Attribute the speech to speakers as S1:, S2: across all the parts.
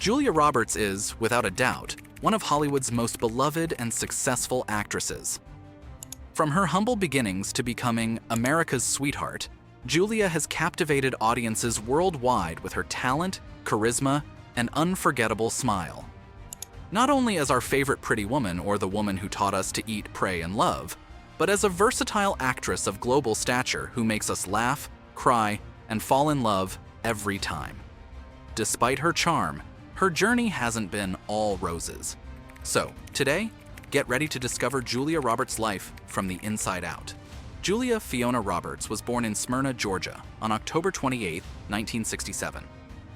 S1: Julia Roberts is, without a doubt, one of Hollywood's most beloved and successful actresses. From her humble beginnings to becoming America's sweetheart, Julia has captivated audiences worldwide with her talent, charisma, and unforgettable smile. Not only as our favorite pretty woman or the woman who taught us to eat, pray, and love, but as a versatile actress of global stature who makes us laugh, cry, and fall in love every time. Despite her charm, her journey hasn't been all roses. So, today, get ready to discover Julia Roberts' life from the inside out. Julia Fiona Roberts was born in Smyrna, Georgia, on October 28, 1967.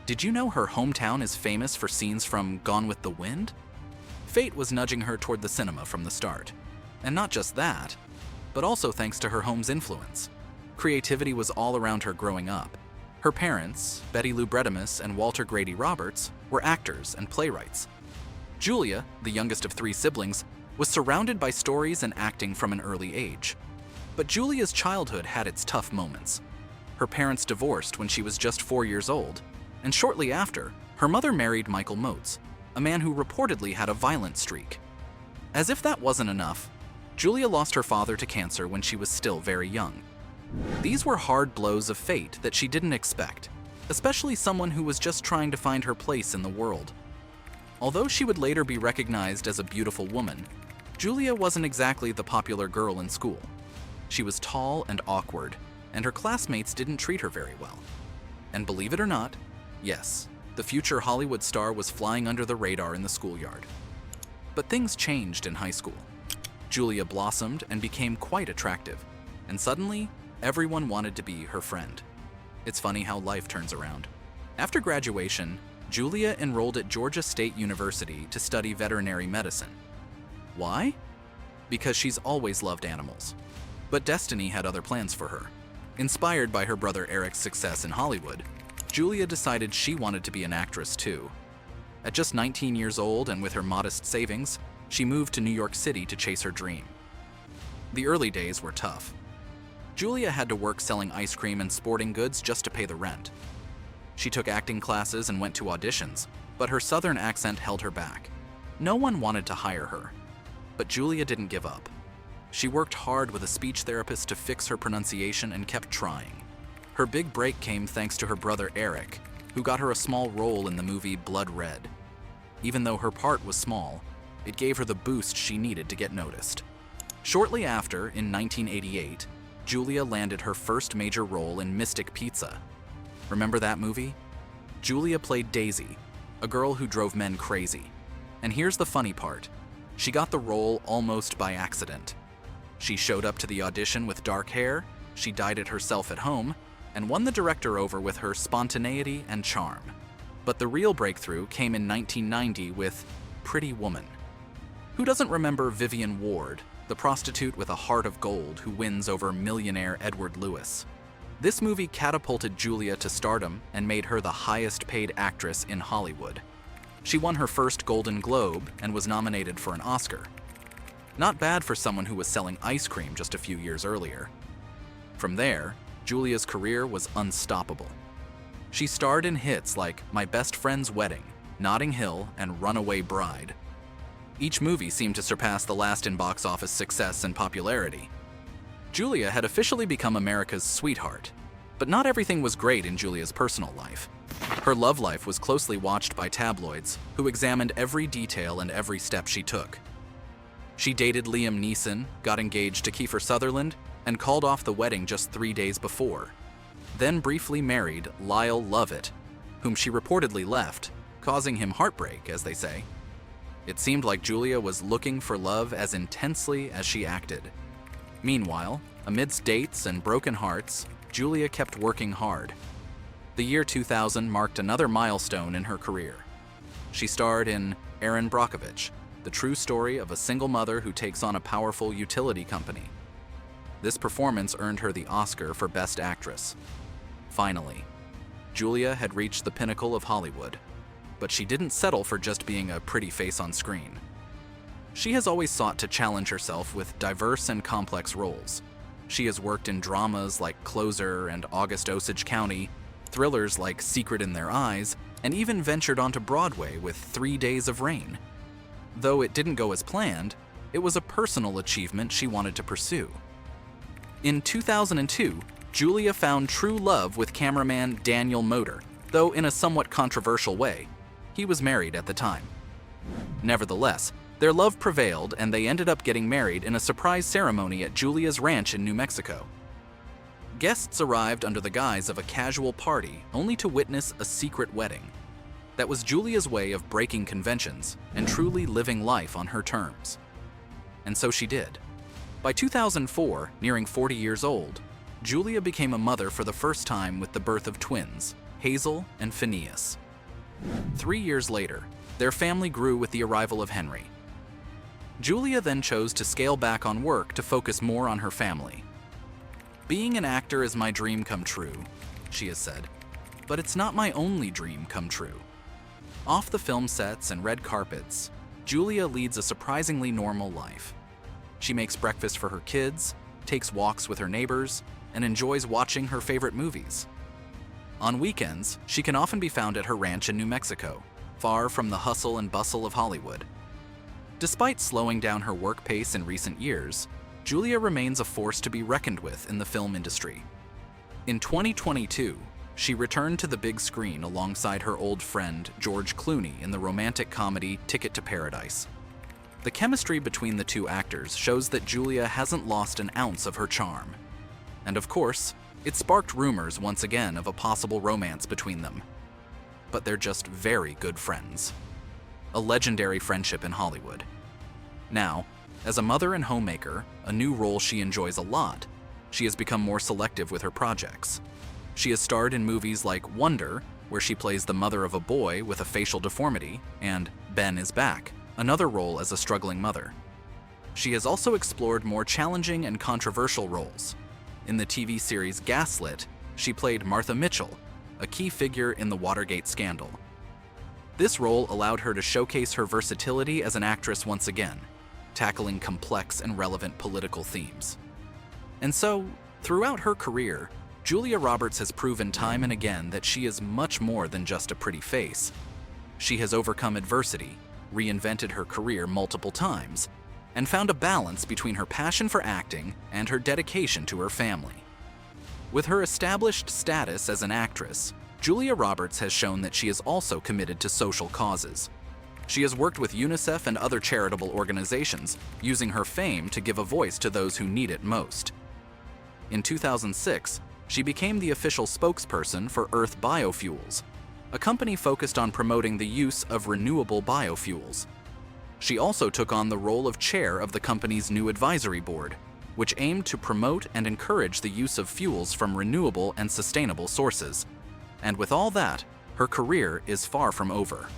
S1: Did you know her hometown is famous for scenes from Gone with the Wind? Fate was nudging her toward the cinema from the start. And not just that, but also thanks to her home's influence. Creativity was all around her growing up. Her parents, Betty Lou Bredemus and Walter Grady Roberts, were actors and playwrights. Julia, the youngest of 3 siblings, was surrounded by stories and acting from an early age. But Julia's childhood had its tough moments. Her parents divorced when she was just 4 years old, and shortly after, her mother married Michael Motes, a man who reportedly had a violent streak. As if that wasn't enough, Julia lost her father to cancer when she was still very young. These were hard blows of fate that she didn't expect, especially someone who was just trying to find her place in the world. Although she would later be recognized as a beautiful woman, Julia wasn't exactly the popular girl in school. She was tall and awkward, and her classmates didn't treat her very well. And believe it or not, yes, the future Hollywood star was flying under the radar in the schoolyard. But things changed in high school. Julia blossomed and became quite attractive, and suddenly, everyone wanted to be her friend. It's funny how life turns around. After graduation, Julia enrolled at Georgia State University to study veterinary medicine. Why? Because she's always loved animals. But destiny had other plans for her. Inspired by her brother Eric's success in Hollywood, Julia decided she wanted to be an actress too. At just 19 years old and with her modest savings, she moved to New York City to chase her dream. The early days were tough. Julia had to work selling ice cream and sporting goods just to pay the rent. She took acting classes and went to auditions, but her southern accent held her back. No one wanted to hire her. But Julia didn't give up. She worked hard with a speech therapist to fix her pronunciation and kept trying. Her big break came thanks to her brother Eric, who got her a small role in the movie Blood Red. Even though her part was small, it gave her the boost she needed to get noticed. Shortly after, in 1988, Julia landed her first major role in Mystic Pizza. Remember that movie? Julia played Daisy, a girl who drove men crazy. And here's the funny part. She got the role almost by accident. She showed up to the audition with dark hair, she dyed it herself at home, and won the director over with her spontaneity and charm. But the real breakthrough came in 1990 with Pretty Woman. Who doesn't remember Vivian Ward, the prostitute with a heart of gold who wins over millionaire Edward Lewis? This movie catapulted Julia to stardom and made her the highest paid actress in Hollywood. She won her first Golden Globe and was nominated for an Oscar. Not bad for someone who was selling ice cream just a few years earlier. From there, Julia's career was unstoppable. She starred in hits like My Best Friend's Wedding, Notting Hill, and Runaway Bride. Each movie seemed to surpass the last in box office success and popularity. Julia had officially become America's sweetheart, but not everything was great in Julia's personal life. Her love life was closely watched by tabloids, who examined every detail and every step she took. She dated Liam Neeson, got engaged to Kiefer Sutherland, and called off the wedding just 3 days before. Then briefly married Lyle Lovett, whom she reportedly left, causing him heartbreak, as they say. It seemed like Julia was looking for love as intensely as she acted. Meanwhile, amidst dates and broken hearts, Julia kept working hard. The year 2000 marked another milestone in her career. She starred in Erin, Brockovich, the true story of a single mother who takes on a powerful utility company. This performance earned her the Oscar for Best Actress. Finally, Julia had reached the pinnacle of Hollywood, but she didn't settle for just being a pretty face on screen. She has always sought to challenge herself with diverse and complex roles. She has worked in dramas like Closer and August Osage County, thrillers like Secret in Their Eyes, and even ventured onto Broadway with 3 Days of Rain. Though it didn't go as planned, it was a personal achievement she wanted to pursue. In 2002, Julia found true love with cameraman Daniel Moder, though in a somewhat controversial way. He was married at the time. Nevertheless, their love prevailed and they ended up getting married in a surprise ceremony at Julia's ranch in New Mexico. Guests arrived under the guise of a casual party only to witness a secret wedding. That was Julia's way of breaking conventions and truly living life on her terms. And so she did. By 2004, nearing 40 years old, Julia became a mother for the first time with the birth of twins, Hazel and Phineas. 3 years later, their family grew with the arrival of Henry. Julia then chose to scale back on work to focus more on her family. "Being an actor is my dream come true," she has said, "but it's not my only dream come true." Off the film sets and red carpets, Julia leads a surprisingly normal life. She makes breakfast for her kids, takes walks with her neighbors, and enjoys watching her favorite movies. On weekends, she can often be found at her ranch in New Mexico, far from the hustle and bustle of Hollywood. Despite slowing down her work pace in recent years, Julia remains a force to be reckoned with in the film industry. In 2022, she returned to the big screen alongside her old friend George Clooney in the romantic comedy Ticket to Paradise. The chemistry between the two actors shows that Julia hasn't lost an ounce of her charm. And of course, it sparked rumors once again of a possible romance between them. But they're just very good friends. A legendary friendship in Hollywood. Now, as a mother and homemaker, a new role she enjoys a lot, she has become more selective with her projects. She has starred in movies like Wonder, where she plays the mother of a boy with a facial deformity, and Ben is Back, another role as a struggling mother. She has also explored more challenging and controversial roles. In the TV series Gaslit, she played Martha Mitchell, a key figure in the Watergate scandal. This role allowed her to showcase her versatility as an actress once again, tackling complex and relevant political themes. And so, throughout her career, Julia Roberts has proven time and again that she is much more than just a pretty face. She has overcome adversity, reinvented her career multiple times, and found a balance between her passion for acting and her dedication to her family. With her established status as an actress, Julia Roberts has shown that she is also committed to social causes. She has worked with UNICEF and other charitable organizations, using her fame to give a voice to those who need it most. In 2006, she became the official spokesperson for Earth Biofuels, a company focused on promoting the use of renewable biofuels. She also took on the role of chair of the company's new advisory board, which aimed to promote and encourage the use of fuels from renewable and sustainable sources. And with all that, her career is far from over.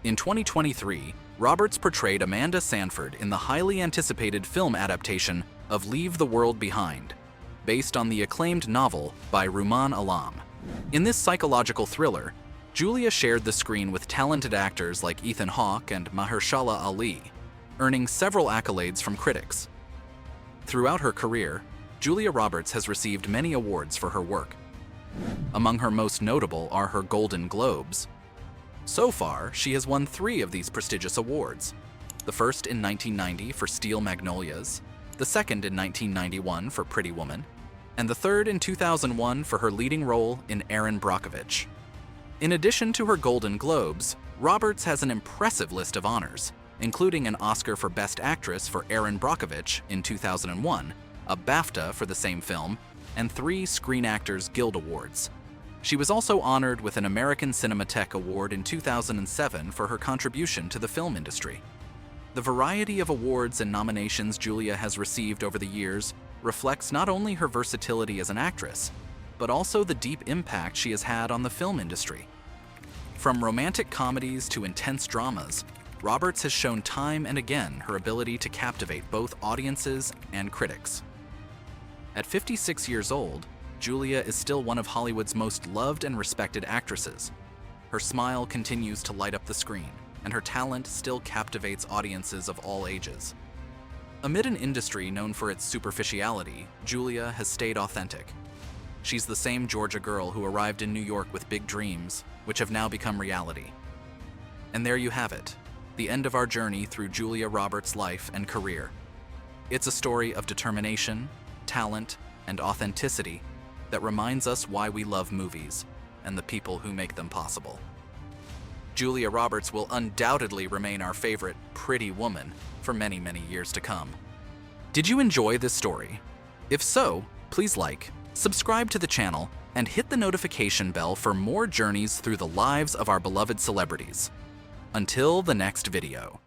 S1: In 2023, Roberts portrayed Amanda Sanford in the highly anticipated film adaptation of Leave the World Behind, based on the acclaimed novel by Rumaan Alam. In this psychological thriller, Julia shared the screen with talented actors like Ethan Hawke and Mahershala Ali, earning several accolades from critics. Throughout her career, Julia Roberts has received many awards for her work. Among her most notable are her Golden Globes. So far, she has won 3 of these prestigious awards. The first in 1990 for Steel Magnolias, the second in 1991 for Pretty Woman, and the third in 2001 for her leading role in Erin, Brockovich. In addition to her Golden Globes, Roberts has an impressive list of honors, including an Oscar for Best Actress for Erin Brockovich in 2001, a BAFTA for the same film, and 3 Screen Actors Guild Awards. She was also honored with an American Cinematheque Award in 2007 for her contribution to the film industry. The variety of awards and nominations Julia has received over the years reflects not only her versatility as an actress, but also the deep impact she has had on the film industry. From romantic comedies to intense dramas, Roberts has shown time and again her ability to captivate both audiences and critics. At 56 years old, Julia is still one of Hollywood's most loved and respected actresses. Her smile continues to light up the screen, and her talent still captivates audiences of all ages. Amid an industry known for its superficiality, Julia has stayed authentic. She's the same Georgia girl who arrived in New York with big dreams, which have now become reality. And there you have it, the end of our journey through Julia Roberts' life and career. It's a story of determination, talent, and authenticity that reminds us why we love movies and the people who make them possible. Julia Roberts will undoubtedly remain our favorite pretty woman for many, many years to come. Did you enjoy this story? If so, please like, subscribe to the channel, and hit the notification bell for more journeys through the lives of our beloved celebrities. Until the next video.